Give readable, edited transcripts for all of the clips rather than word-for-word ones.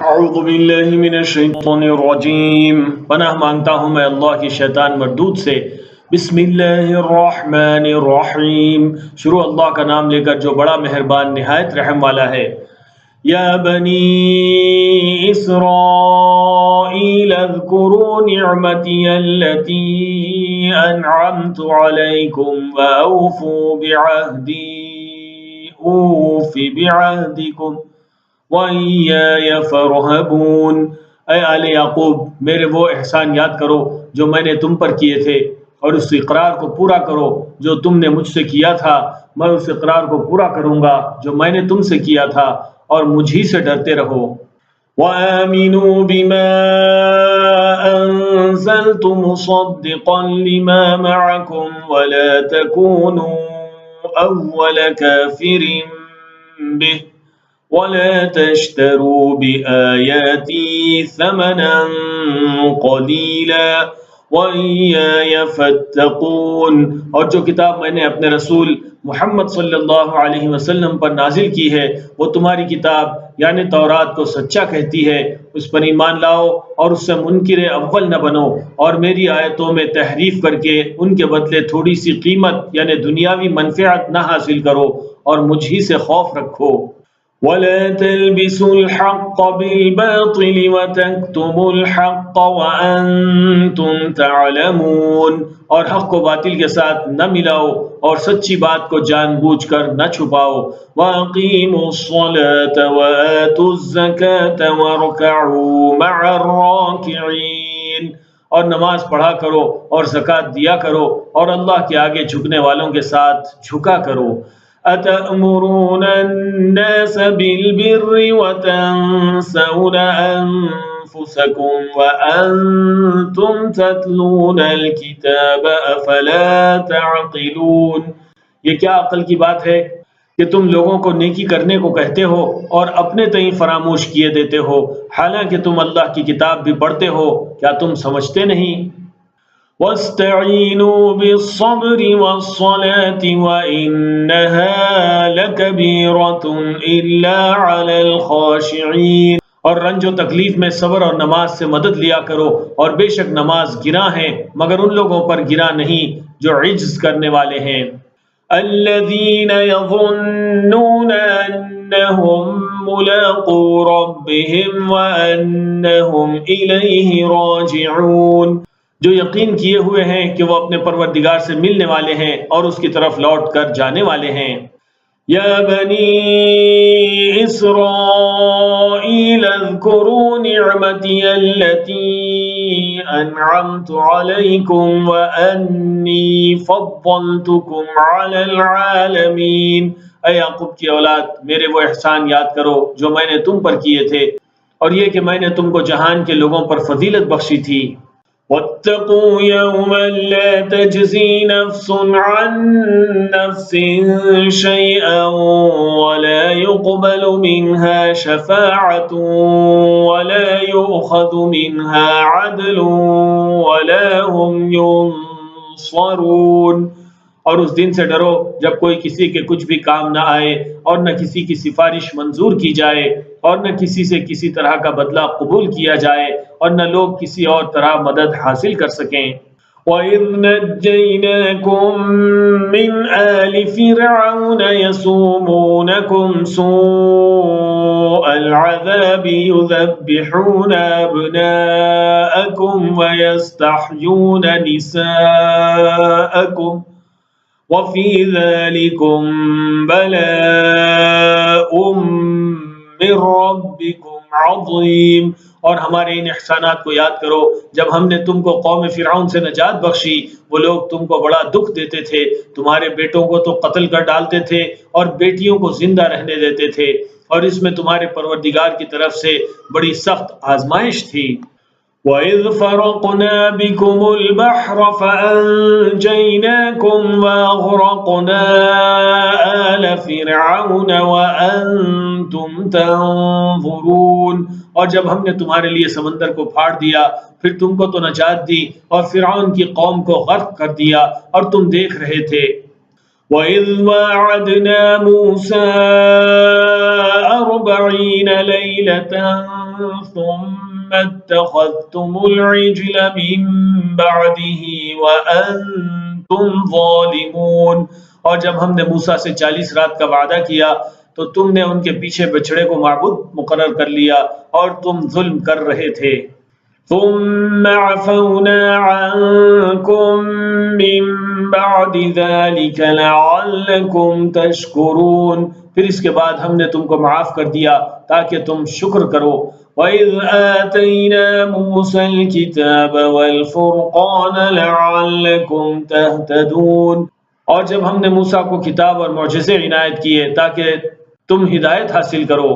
اعوذ باللہ من الشیطان الرجیم، پناہ مانگتا ہوں میں اللہ کی شیطان مردود سے۔ بسم اللہ الرحمن الرحیم، شروع اللہ کا نام لے کر جو بڑا مہربان نہایت رحم والا ہے۔ یا بنی اسرائیل اذکروا نعمتی التي انعمت علیکم واوفوا بعہدی اوف بعہدکم وَإِيَّايَ فَارْهَبُونِ۔ اے آل یعقوب، میرے وہ احسان یاد کرو جو میں نے تم پر کیے تھے، اور اس اقرار کو پورا کرو جو تم نے مجھ سے کیا تھا۔ میں اس اقرار کو پورا کروں گا جو میں نے تم سے کیا تھا، اور مجھ ہی سے ڈرتے رہو۔ وَآمِنُوا بِمَا أَنزَلْتُ مُصَدِّقًا لِمَا مَعَكُمْ وَلَا تَكُونُوا أَوَّلَ كَافِرٍ بِهِ وَلَا تَشْتَرُوا بِآيَاتِي ثَمَنًا قَلِيلًا وَإِيَّايَ فَاتَّقُونِ۔ اور جو کتاب میں نے اپنے رسول محمد صلی اللہ علیہ وسلم پر نازل کی ہے، وہ تمہاری کتاب یعنی تورات کو سچا کہتی ہے، اس پر ایمان لاؤ اور اس سے منکر اول نہ بنو، اور میری آیتوں میں تحریف کر کے ان کے بدلے تھوڑی سی قیمت یعنی دنیاوی منفعت نہ حاصل کرو، اور مجھ ہی سے خوف رکھو۔ وَلَا تَلْبِسُوا الْحَقَّ بِالْبَاطِلِ وَتَكْتُمُوا الْحَقَّ وَأَنْتُمْ تَعْلَمُونَ۔ اور حق کو باطل کے ساتھ نہ ملاؤ اور سچی بات کو جان بوجھ کر نہ چھپاؤ۔ وَأَقِيمُوا الصَّلَاةَ وَآتُوا الزَّكَاةَ وَارْكَعُوا مَعَ الرَّاكِعِينَ۔ اور نماز پڑھا کرو اور زکوٰۃ دیا کرو، اور اللہ کے آگے جھکنے والوں کے ساتھ جھکا کرو۔ أَتَأْمُرُونَ النَّاسَ بِالْبِرِّ وَتَنْسَوْنَ أَنفُسَكُمْ وَأَنْتُمْ تَتْلُونَ الْكِتَابَ أَفَلَا تَعْقِلُونَ۔ یہ کیا عقل کی بات ہے کہ تم لوگوں کو نیکی کرنے کو کہتے ہو اور اپنے تئیں فراموش کیے دیتے ہو، حالانکہ تم اللہ کی کتاب بھی پڑھتے ہو، کیا تم سمجھتے نہیں؟ وَاسْتَعِينُوا بِالصَّبْرِ وَالصَّلَاةِ وَإِنَّهَا لَكَبِيرَةٌ إِلَّا عَلَى الْخَاشِعِينَ۔ اور رنج و تکلیف میں صبر اور نماز سے مدد لیا کرو، اور بے شک نماز گراں ہے مگر ان لوگوں پر گراں نہیں جو عجز کرنے والے ہیں۔ الَّذِينَ يَظُنُّونَ أَنَّهُمْ مُلَاقُو رَبِّهِمْ وَأَنَّهُمْ إِلَيْهِ رَاجِعُونَ۔ جو یقین کیے ہوئے ہیں کہ وہ اپنے پروردگار سے ملنے والے ہیں اور اس کی طرف لوٹ کر جانے والے ہیں۔ یا بنی اسرائیل اذکروا نعمتی التي انعمت علیکم وانی فضلتکم علی العالمین۔ اے یعقوب کی اولاد، میرے وہ احسان یاد کرو جو میں نے تم پر کیے تھے، اور یہ کہ میں نے تم کو جہان کے لوگوں پر فضیلت بخشی تھی۔ وَاتَّقُوا يَوْمًا لَا تَجْزِي نَفْسٌ عَن نَفْسٍ شَيْئًا وَلَا يُقْبَلُ مِنْهَا شَفَاعَةٌ وَلَا يُؤْخَذُ مِنْهَا عَدْلٌ وَلَا هُمْ يُنصَرُونَ۔ اور اس دن سے ڈرو جب کوئی کسی کے کچھ بھی کام نہ آئے، اور نہ کسی کی سفارش منظور کی جائے، اور نہ کسی سے کسی طرح کا بدلہ قبول کیا جائے، اور نہ لوگ کسی اور طرح مدد حاصل کر سکیں۔ وَإِذْ نَجَّيْنَاكُمْ مِنْ آلِ فِرْعَوْنَ يَسُومُونَكُمْ سُوءَ الْعَذَابِ يُذَبِّحُونَ أَبْنَاءَكُمْ وَيَسْتَحْيُونَ نِسَاءَكُمْ وَفِي ذَلِكُمْ بَلَاءٌ مِّن رَّبِّكُمْ عَظِيمٌ۔ اور ہمارے ان احسانات کو یاد کرو جب ہم نے تم کو قوم فرعون سے نجات بخشی۔ وہ لوگ تم کو بڑا دکھ دیتے تھے، تمہارے بیٹوں کو تو قتل کر ڈالتے تھے اور بیٹیوں کو زندہ رہنے دیتے تھے، اور اس میں تمہارے پروردگار کی طرف سے بڑی سخت آزمائش تھی۔ وَإِذْ فَرَقْنَا بِكُمُ الْبَحْرَ فَأَنْجَيْنَاكُمْ وَأَغْرَقْنَا آلَ فِرْعَوْنَ وَأَنْتُمْ تَنْظُرُونَ۔ اور جب ہم نے تمہارے لیے سمندر کو پھاڑ دیا، پھر تم کو تو نجات دی اور فرعون کی قوم کو غرق کر دیا، اور تم دیکھ رہے تھے۔ وَإِذْ وَاعَدْنَا مُوسَىٰ 40 لَيْلَةً ثم اتخذتم العجل من بعده وأنتم ظالمون۔ اور جب ہم نے موسیٰ سے 40 رات کا وعدہ کیا تو تم نے ان کے پیچھے بچڑے کو معبود مقرر کر لیا اور تم ظلم کر رہے تھے۔ ثم عفونا عنكم من بعد ذلك لعلكم تشكرون، پھر اس کے بعد ہم نے تم کو معاف کر دیا تاکہ تم شکر کرو۔ وَإِذْ آتَيْنَا مُوسَى الْكِتَابَ وَالْفُرْقَانَ لَعَلَّكُمْ تَهْتَدُونَ، اور جب ہم نے موسیٰ کو کتاب اور معجزے عنایت کیے تاکہ تم ہدایت حاصل کرو۔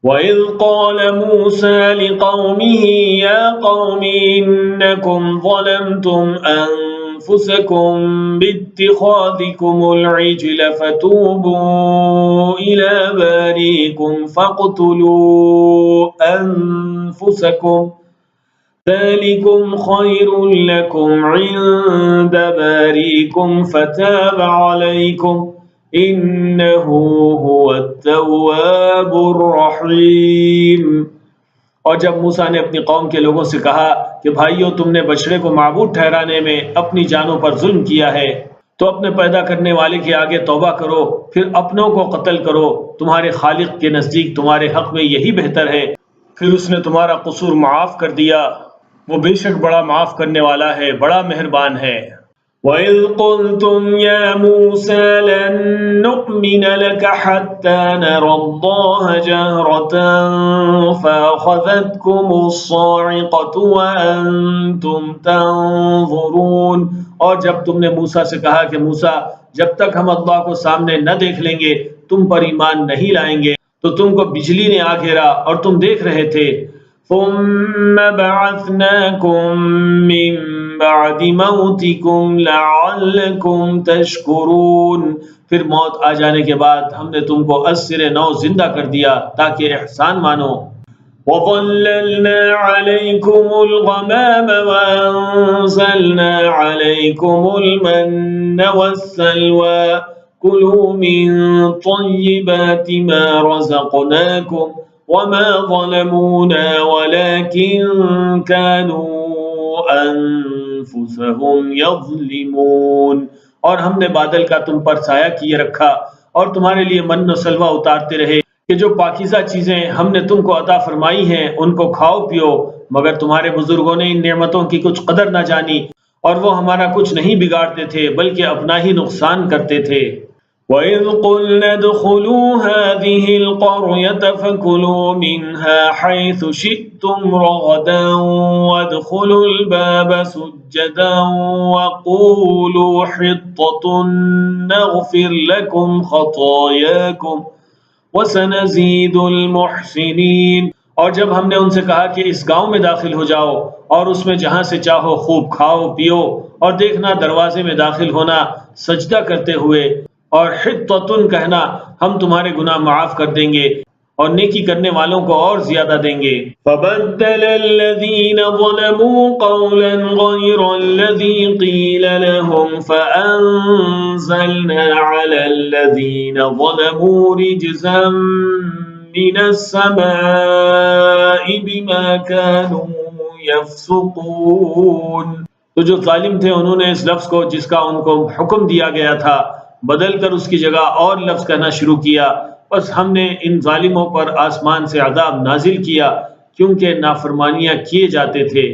وَإِذْ قَالَ مُوسَى لِقَوْمِهِ يَا قَوْمِ إِنَّكُمْ ظَلَمْتُمْ أَنفُسَكُمْ بِاتِّخَاذِكُمُ الْعِجْلَ فَتُوبُوا إِلَى بَارِئِكُمْ فَاقْتُلُوا أَنفُسَكُمْ ذَلِكُمْ خَيْرٌ لَكُمْ عِندَ بَارِئِكُمْ فَتَابَ عَلَيْكُمْ إِنَّهُ هُوَ التَّوَّابُ الرَّحِيمُ۔ اور جب موسیٰ نے اپنی قوم کے لوگوں سے کہا کہ بھائیو، تم نے بچڑے کو معبود ٹھہرانے میں اپنی جانوں پر ظلم کیا ہے، تو اپنے پیدا کرنے والے کے آگے توبہ کرو، پھر اپنوں کو قتل کرو، تمہارے خالق کے نزدیک تمہارے حق میں یہی بہتر ہے، پھر اس نے تمہارا قصور معاف کر دیا، وہ بے شک بڑا معاف کرنے والا ہے، بڑا مہربان ہے۔ وَإِذْ قُلْتُمْ يَا مُوسَى لَن نُّؤْمِنَ لَكَ حَتَّى نَرَى اللَّهَ جَهْرَةً فَأَخَذَتْكُمُ الصَّاعِقَةُ وَأَنتُمْ تَنظُرُونَ، اور جب تم نے موسیٰ سے کہا کہ موسیٰ، جب تک ہم اللہ کو سامنے نہ دیکھ لیں گے تم پر ایمان نہیں لائیں گے، تو تم کو بجلی نے آ گھیرا اور تم دیکھ رہے تھے۔ ثم بعثناكم من بعد موتكم لعلكم تشكرون، پھر موت آ جانے کے بعد ہم نے تم کو از سر نو زندہ کر دیا تاکہ احسان مانو۔ وَظَلَّلْنَا عَلَيْكُمُ الْغَمَامَ وَأَنزَلْنَا عَلَيْكُمُ الْمَنَّ وَالسَّلْوَىٰ كُلُوا مِن طَيِّبَاتِ مَا رَزَقْنَاكُمْ وَمَا ظَلَمُونَا وَلَكِن كَانُوا أَنفُسَهُمْ يَظْلِمُونَ، اور ہم نے بادل کا تم پر سایہ کیے رکھا اور تمہارے لیے من و سلوہ اتارتے رہے کہ جو پاکیزہ چیزیں ہم نے تم کو عطا فرمائی ہیں ان کو کھاؤ پیو، مگر تمہارے بزرگوں نے ان نعمتوں کی کچھ قدر نہ جانی اور وہ ہمارا کچھ نہیں بگاڑتے تھے بلکہ اپنا ہی نقصان کرتے تھے۔ وَإِذْ قُلْنَا ادْخُلُوا هَٰذِهِ الْقَرْيَةَ فَكُلُوا مِنْهَا حَيْثُ شِئْتُمْ رَغَدًا وَادْخُلُوا الْبَابَ سُجَّدًا وَقُولُوا حِطَّةٌ نَّغْفِرْ لَكُمْ خَطَايَاكُمْ وَسَنَزِيدُ الْمُحْسِنِينَ، اور جب ہم نے ان سے کہا کہ اس گاؤں میں داخل ہو جاؤ اور اس میں جہاں سے چاہو خوب کھاؤ پیو، اور دیکھنا دروازے میں داخل ہونا سجدہ کرتے ہوئے اور حطۃ کہنا، ہم تمہارے گناہ معاف کر دیں گے اور نیکی کرنے والوں کو اور زیادہ دیں گے۔ فَبَدَّلَ الَّذِينَ ظَلَمُوا قَوْلًا غَيْرَ الَّذِي قِيلَ لَهُمْ فَأَنزَلْنَا عَلَى الَّذِينَ ظَلَمُوا رِجْزًا مِّنَ السَّمَاءِ بِمَا كَانُوا يَفْسُقُونَ، تو جو ظالم تھے انہوں نے اس لفظ کو جس کا ان کو حکم دیا گیا تھا بدل کر اس کی جگہ اور لفظ کہنا شروع کیا، بس ہم نے ان ظالموں پر آسمان سے عذاب نازل کیا کیونکہ نافرمانیاں کیے جاتے تھے۔